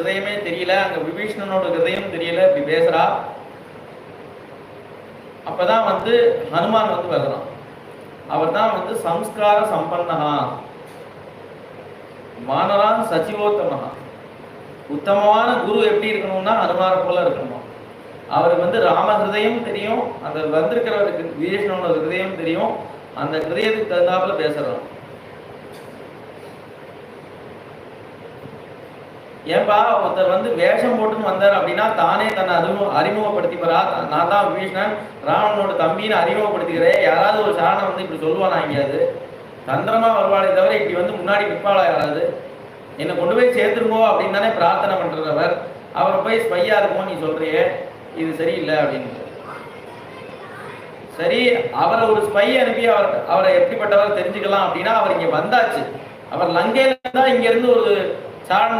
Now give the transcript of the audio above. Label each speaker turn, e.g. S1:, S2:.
S1: ஹிருதயமே தெரியல, அங்க விபீஷணனோட ஹிருதயம் தெரியல, இப்படி பேசுறா. அப்பதான் வந்து ஹனுமான் வந்து வருகிறான். அவர் தான் வந்து சம்ஸ்கார சம்பன்னஹா மானரான் சச்சிவோத்தமஹா. உத்தமமான குரு எப்படி இருக்கணும்னா ஹனுமாரை போல இருக்கணுமா. அவருக்கு வந்து ராம ஹிருதயம் தெரியும், அந்த வந்திருக்கிறவருக்கு விபீஷணனோட ஹிருதயம் தெரியும், அந்த ஹிருதயத்துக்கு தகுந்தாப்புல பேசுறோம். ஏன்பா ஒருத்தர் வந்து வேஷம் போட்டுன்னு வந்தார் அப்படின்னா தானே தன்னை அறிமுகப்படுத்திப்பறா, நான் தான் விபீஷணன் ராவணனோட தம்பின்னு அறிமுகப்படுத்திக்கிறேன். யாராவது ஒரு சாரணம் வந்து இப்படி சொல்லுவானா எங்கேயாவது? தந்திரமா வருவாளே தவிர இப்படி வந்து முன்னாடி நிற்பாளா யாராவது? என்னை கொண்டு போய் சேர்த்துருங்கோ அப்படின்னு தானே பிரார்த்தனை பண்றவர். அவரை போய் ஸ்பையா இருக்குமோ நீ சொல்றியே, இது சரியில்லை அப்படின்னு. சரி, அவரை ஒரு ஸ்பை அனுப்பி அவரை எப்படிப்பட்டவர் தெரிஞ்சுக்கலாம் அப்படின்னா அவர் இங்க வந்தாச்சு. அவர் லங்கையில இருந்தா இங்க இருந்து ஒரு சாரண